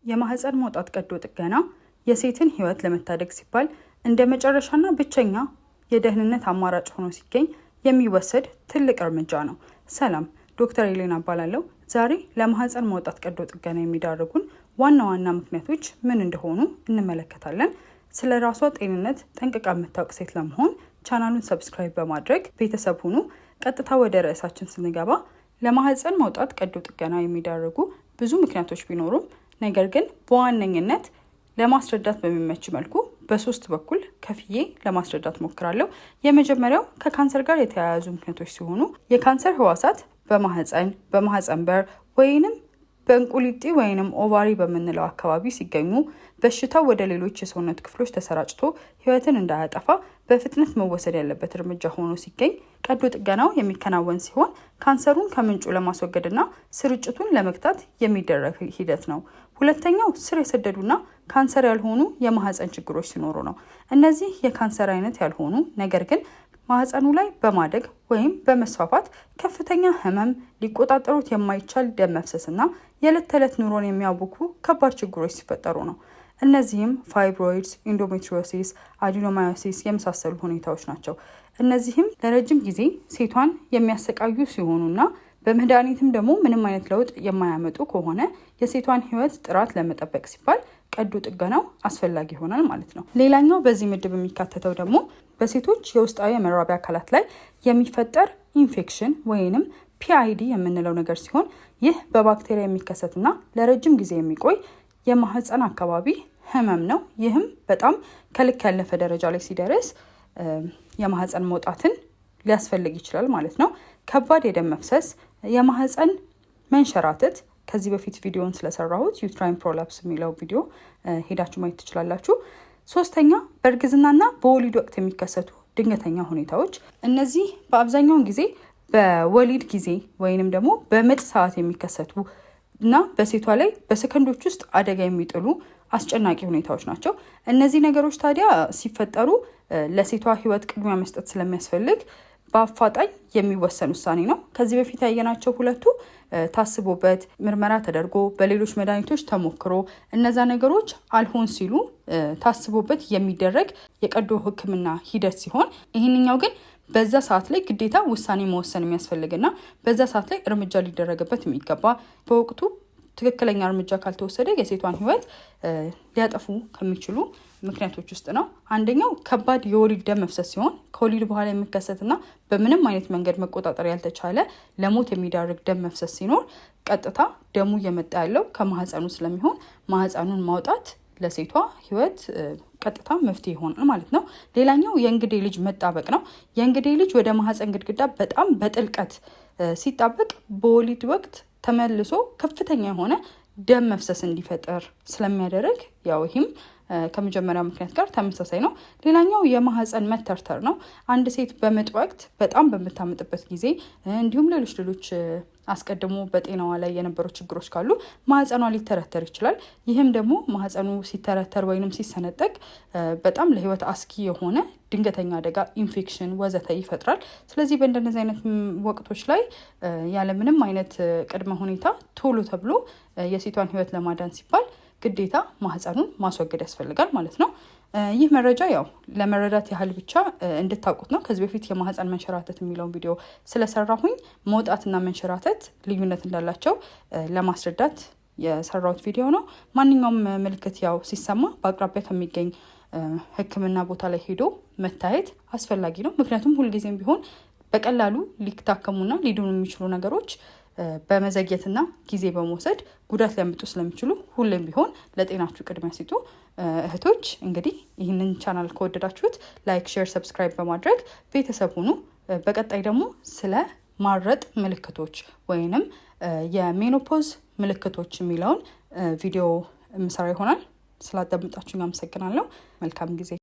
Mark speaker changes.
Speaker 1: የማህፀን መውጣት ቀዶ ጥገና የሴትን ህይወት ለመታደግ ሲባል እንደ መጨረሻና ብቸኛ የደህንነት አማራጭ ሆኖ ሲገኝ የሚወሰድ ትልቅ እርምጃ ነው። ሰላም፣ ዶክተር ኤሌና እባላለሁ። ዛሬ ለማህፀን መውጣት ቀዶ ጥገና የሚዳርጉን ዋና ዋና ምክንያቶች ምን እንደሆኑ እንመለከታለን። ስለ ራሷ ጤንነት ጠንቅቃ የምታውቅ ሴት ለመሆን ቻናሉን ሰብስክራይብ በማድረግ ቤተሰብ ሁኑ። ቀጥታ ወደ ርዕሳችን ስንገባ ለማህፀን መውጣት ቀዶ ጥገና የሚዳርጉ ብዙ ምክንያቶች ቢኖሩም ነገር ግን በዋነኝነት ለማስረዳት በሚመች መልኩ በሶስት በኩል ከፍዬ ለማስረዳት ሞክራለሁ። የመጀመሪያው ከካንሰር ጋር የተያያዙ ምክንያቶች ሲሆኑ የካንሰር ህዋሳት በማህፀን በር ወይንም በእንቁሊጢ ወይንም ኦቫሪ በምንለው አካባቢ ሲገኙ በሽታው ወደ ሌሎች የሰውነት ክፍሎች ተሰራጭቶ ህይወትን እንዳያጠፋ በፍጥነት መወሰድ ያለበት እርምጃ ሆኖ ሲገኝ ቀዶ ጥገናው የሚከናወን ሲሆን ካንሰሩን ከምንጩ ለማስወገድና ስርጭቱን ለመግታት የሚደረግ ሂደት ነው። ሁለተኛው ስር የሰደዱና ካንሰር ያልሆኑ የማህፀን ችግሮች ሲኖሩ ነው። እነዚህ የካንሰር አይነት ያልሆኑ ነገር ግን ማህፀኑ ላይ በማደግ ወይም በመስፋፋት ከፍተኛ ህመም፣ ሊቆጣጠሩት የማይቻል ደም መፍሰስና የዕለት ተዕለት ኑሮን የሚያውኩ ከባድ ችግሮች ሲፈጠሩ ነው። እነዚህም ፋይብሮይድስ፣ ኢንዶሜትሪዮሲስ፣ አዲኖማዮሲስ የመሳሰሉ ሁኔታዎች ናቸው። እነዚህም ለረጅም ጊዜ ሴቷን የሚያሰቃዩ ሲሆኑና በመድኃኒትም ደግሞ ምንም አይነት ለውጥ የማያመጡ ከሆነ የሴቷን ህይወት ጥራት ለመጠበቅ ሲባል ቀዶ ጥገናው አስፈላጊ ይሆናል ማለት ነው። ሌላኛው በዚህ ምድብ የሚካተተው ደግሞ በሴቶች የውስጣዊ የመራቢያ አካላት ላይ የሚፈጠር ኢንፌክሽን ወይንም PID የምንለው ነገር ሲሆን ይህ በባክቴሪያ የሚከሰትና ለረጅም ጊዜ የሚቆይ የማህፀን አካባቢ ህመም ነው። ይህም በጣም ከልክ ያለፈ ደረጃ ላይ ሲደርስ የማህፀን መውጣትን ሊያስፈልግ ይችላል ማለት ነው። ከባድ የደም መፍሰስ፣ የማህፀን መንሸራተት፣ ከዚህ በፊት ቪዲዮን ስለሰራሁት ዩትራይን ፕሮላፕስ የሚለው ቪዲዮ ሄዳችሁ ማየት ትችላላችሁ። ሶስተኛ በእርግዝናና በወሊድ ወቅት የሚከሰቱ ድንገተኛ ሁኔታዎች። እነዚህ በአብዛኛውን ጊዜ በወሊድ ጊዜ ወይንም ደግሞ በምጥ ሰዓት የሚከሰቱ እና በሴቷ ላይ በሰከንዶች ውስጥ አደጋ የሚጥሉ አስጨናቂ ሁኔታዎች ናቸው። እነዚህ ነገሮች ታዲያ ሲፈጠሩ ለሴቷ ህይወት ቅድሚያ መስጠት ስለሚያስፈልግ በአፋጣኝ የሚወሰን ውሳኔ ነው። ከዚህ በፊት ያየናቸው ሁለቱ ታስቦበት ምርመራ ተደርጎ በሌሎች መድኃኒቶች ተሞክሮ እነዛ ነገሮች አልሆን ሲሉ ታስቦበት የሚደረግ የቀዶ ሕክምና ሂደት ሲሆን ይህንኛው ግን በዛ ሰዓት ላይ ግዴታ ውሳኔ መወሰን የሚያስፈልግና በዛ ሰዓት ላይ እርምጃ ሊደረግበት የሚገባ በወቅቱ ትክክለኛ እርምጃ ካልተወሰደ የሴቷን ህይወት ሊያጠፉ ከሚችሉ ምክንያቶች ውስጥ ነው። አንደኛው ከባድ የወሊድ ደም መፍሰስ ሲሆን ከወሊድ በኋላ የሚከሰትና በምንም አይነት መንገድ መቆጣጠር ያልተቻለ ለሞት የሚዳርግ ደም መፍሰስ ሲኖር ቀጥታ ደሙ እየመጣ ያለው ከማህፀኑ ስለሚሆን ማህፀኑን ማውጣት ለሴቷ ህይወት ቀጥታ መፍትሄ ይሆናል ማለት ነው። ሌላኛው የእንግዴ ልጅ መጣበቅ ነው። የእንግዴ ልጅ ወደ ማህፀን ግድግዳ በጣም በጥልቀት ሲጣበቅ በወሊድ ወቅት ተመልሶ ከፍተኛ የሆነ ደም መፍሰስ እንዲፈጠር ስለሚያደርግ ያው ይህም ከመጀመሪያው ምክንያት ጋር ተመሳሳይ ነው። ሌላኛው የማህፀን መተርተር ነው። አንድ ሴት በምጥ ወቅት በጣም በምታምጥበት ጊዜ እንዲሁም ሌሎች አስቀድሞ በጤናዋ ላይ የነበሩ ችግሮች ካሉ ማህፀኗ ሊተረተር ይችላል። ይህም ደግሞ ማህፀኑ ሲተረተር ወይንም ሲሰነጠቅ በጣም ለህይወት አስጊ የሆነ ድንገተኛ አደጋ፣ ኢንፌክሽን ወዘተ ይፈጥራል። ስለዚህ በእንደነዚህ አይነት ወቅቶች ላይ ያለምንም አይነት ቅድመ ሁኔታ ቶሎ ተብሎ የሴቷን ህይወት ለማዳን ሲባል ግዴታ ማህፀኑን ማስወገድ ያስፈልጋል ማለት ነው። ይህ መረጃ ያው ለመረዳት ያህል ብቻ እንድታውቁት ነው። ከዚህ በፊት የማህፀን መንሸራተት የሚለውን ቪዲዮ ስለሰራሁኝ መውጣትና መንሸራተት ልዩነት እንዳላቸው ለማስረዳት የሰራሁት ቪዲዮ ነው። ማንኛውም ምልክት ያው ሲሰማ በአቅራቢያ ከሚገኝ ሕክምና ቦታ ላይ ሄዶ መታየት አስፈላጊ ነው። ምክንያቱም ሁልጊዜም ቢሆን በቀላሉ ሊታከሙና ሊድኑ የሚችሉ ነገሮች በመዘግየትና ጊዜ በመውሰድ ጉዳት ሊያመጡ ስለሚችሉ ሁሌም ቢሆን ለጤናችሁ ቅድሚያ ስጡ። እህቶች እንግዲህ ይህንን ቻናል ከወደዳችሁት ላይክ፣ ሼር፣ ሰብስክራይብ በማድረግ ቤተሰብ ሁኑ። በቀጣይ ደግሞ ስለ ማረጥ ምልክቶች ወይንም የሜኖፖዝ ምልክቶች የሚለውን ቪዲዮ የምሰራ ይሆናል። ስላዳመጣችሁኝ አመሰግናለሁ። መልካም ጊዜ